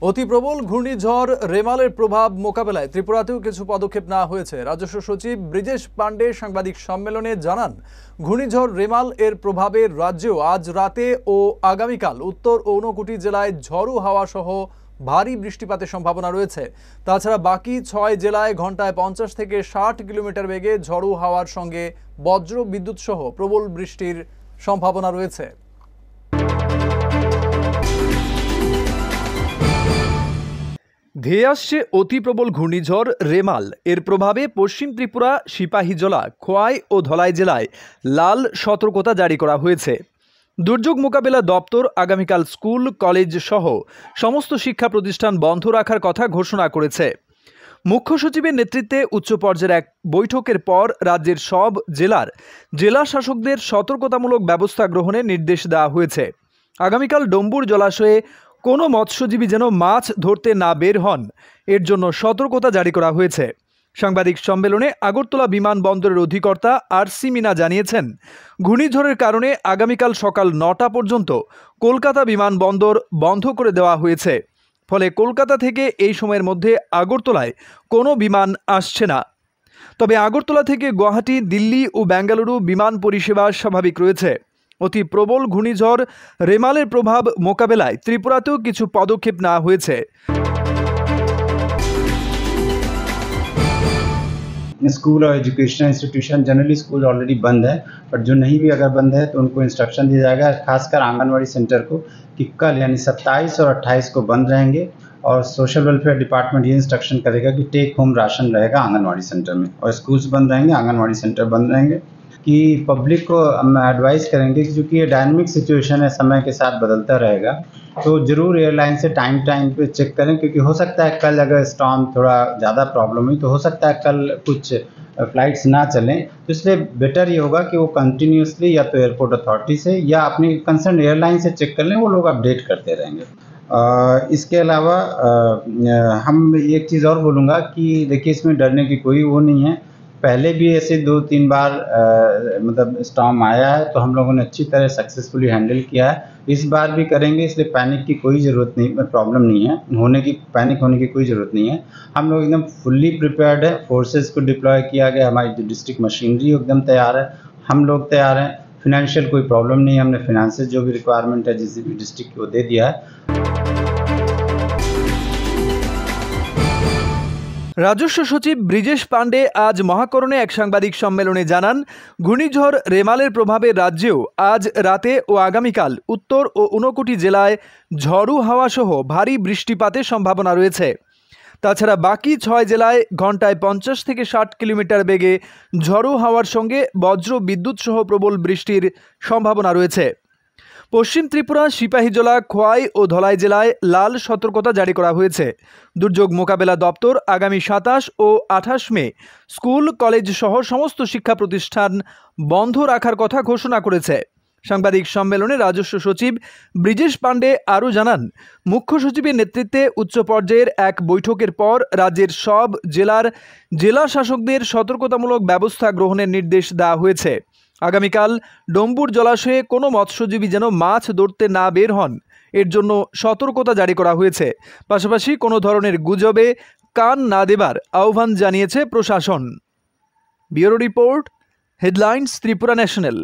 অতি প্রবল ঘূর্ণিঝড় রেমালের প্রভাব মোকাবেলায় ত্রিপুরাতেও কিছু পদক্ষেপ নেওয়া হয়েছে। রাজস্ব সচিব ব্রিজেশ পাণ্ডে সাংবাদিক সম্মেলনে জানান, ঘূর্ণিঝড় রেমাল এর প্রভাবে রাজ্যেও আজ রাতে ও আগামীকাল উত্তর ও ঊনকোটি জেলায় ঝড়ো হাওয়া সহ ভারী বৃষ্টিপাতের সম্ভাবনা রয়েছে। তাছাড়া বাকি 6 জেলায় ঘন্টায় 50 থেকে 60 কিলোমিটার বেগে ঝড়ো হাওয়ার সঙ্গে বজ্র বিদ্যুৎ সহ প্রবল বৃষ্টির সম্ভাবনা রয়েছে। ধেয়ে আসছে অতি প্রবল ঘূর্ণিঝড় রেমাল। এর প্রভাবে পশ্চিম ত্রিপুরা, সিপাহীজলা, খোয়াই ও ধলাই জেলায় লাল সতর্কতা জারি করা হয়েছে। দুর্যোগ মোকাবিলা দপ্তর আগামীকাল স্কুল, কলেজ সহ সমস্ত শিক্ষা প্রতিষ্ঠান বন্ধ রাখার কথা ঘোষণা করেছে। মুখ্য সচিবের নেতৃত্বে উচ্চ পর্যায়ের এক বৈঠকের পর রাজ্যের সব জেলার জেলা শাসকদের সতর্কতামূলক ব্যবস্থা গ্রহণের নির্দেশ দেওয়া হয়েছে। আগামীকাল ডম্বুর জলাশয়ে কোনো মৎস্যজীবী যেন মাছ ধরতে না বের হন, এর জন্য সতর্কতা জারি করা হয়েছে। সাংবাদিক সম্মেলনে আগরতলা বিমানবন্দরের অধিকর্তা আর.সি. মিনা জানিয়েছেন, ঘূর্ণিঝড়ের কারণে আগামীকাল সকাল 9টা পর্যন্ত কলকাতা বিমানবন্দর বন্ধ করে দেওয়া হয়েছে। ফলে কলকাতা থেকে এই সময়ের মধ্যে আগরতলায় কোনো বিমান আসছে না। তবে আগরতলা থেকে গুয়াহাটি, দিল্লি ও বেঙ্গালুরু বিমান পরিষেবা স্বাভাবিক রয়েছে। অতি প্রবল ঘূর্ণিঝড় রেমালের প্রভাব মোকাবেলায় ত্রিপুরাতেও কিছু পদক্ষেপ নেওয়া হয়েছে। स्कूल और educational institution generally school already बंद है, बट जो नहीं भी अगर बंद है तो उनको इंस्ट्रक्शन दिया जाएगा, खासकर आंगनवाड़ी सेंटर को, कि कल यानी 27 और 28 को बंद रहेंगे। और सोशल वेलफेयर डिपार्टमेंट ये इंस्ट्रक्शन करेगा कि टेक होम राशन रहेगा आंगनवाड़ी सेंटर में, और स्कूल्स बंद रहेंगे, आंगनवाड़ी सेंटर बंद रहेंगे। कि पब्लिक को हम एडवाइस करेंगे कि चूँकि ये डायनामिक सिचुएशन है, समय के साथ बदलता रहेगा, तो ज़रूर एयरलाइन से टाइम पे चेक करें, क्योंकि हो सकता है कल अगर स्टॉर्म थोड़ा ज़्यादा प्रॉब्लम हुई तो हो सकता है कल कुछ फ़्लाइट्स ना चलें। तो इसलिए बेटर ये होगा कि वो कंटिन्यूसली या तो एयरपोर्ट अथॉरिटी से या अपनी कंसर्न एयरलाइन से चेक कर लें, वो लोग अपडेट करते रहेंगे। इसके अलावा हम एक चीज़ और बोलूँगा कि देखिए, इसमें डरने की कोई वो नहीं है। पहले भी ऐसे 2-3 बार मतलब स्टॉर्म आया है, तो हम लोगों ने अच्छी तरह सक्सेसफुली हैंडल किया है। इस बार भी करेंगे, इसलिए पैनिक की कोई ज़रूरत नहीं, प्रॉब्लम नहीं है, पैनिक होने की कोई ज़रूरत नहीं है। हम लोग एकदम फुल्ली प्रिपेयर्ड है, फोर्सेस को डिप्लॉय किया गया, हमारी जो डिस्ट्रिक्ट मशीनरी एकदम तैयार है, हम लोग तैयार हैं। फिनेंशियल कोई प्रॉब्लम नहीं है, हमने फिनेंसेस जो भी रिक्वायरमेंट है जिस भी डिस्ट्रिक्ट को दे दिया है। রাজস্ব সচিব ব্রিজেশ পাণ্ডে আজ মহাকরণে এক সাংবাদিক সম্মেলনে জানান, ঘূর্ণিঝড় রেমালের প্রভাবে রাজ্যেও আজ রাতে ও আগামীকাল উত্তর ও ঊনকোটি জেলায় ঝড়ো হাওয়া সহ ভারী বৃষ্টিপাতের সম্ভাবনা রয়েছে। তাছাড়া বাকি 6 জেলায় ঘন্টায় 50 থেকে 60 কিলোমিটার বেগে ঝড়ো হাওয়ার সঙ্গে বজ্র বিদ্যুৎ সহ প্রবল বৃষ্টির সম্ভাবনা রয়েছে। পশ্চিম ত্রিপুরা, সিপাহীজলা, খোয়াই ও ধলাই জেলায় লাল সতর্কতা জারি করা হয়েছে। দুর্যোগ মোকাবেলা দপ্তর আগামী 27 ও 28 মে স্কুল, কলেজ সহ সমস্ত শিক্ষা প্রতিষ্ঠান বন্ধ রাখার কথা ঘোষণা করেছে। সাংবাদিক সম্মেলনে রাজস্ব সচিব ব্রিজেশ পাণ্ডে আরও জানান, মুখ্য সচিবের নেতৃত্বে উচ্চ পর্যায়ের এক বৈঠকের পর রাজ্যের সব জেলার জেলা শাসকদের সতর্কতামূলক ব্যবস্থা গ্রহণের নির্দেশ দেওয়া হয়েছে। আগামীকাল ডম্বুর জলাশয়ে কোনো মৎস্যজীবী যেন মাছ ধরতে না বের হন, এর জন্য সতর্কতা জারি করা হয়েছে। পাশাপাশি কোনো ধরনের গুজবে কান না দেবার আহ্বান জানিয়েছে প্রশাসন। Bureau report, headlines, Tripura national.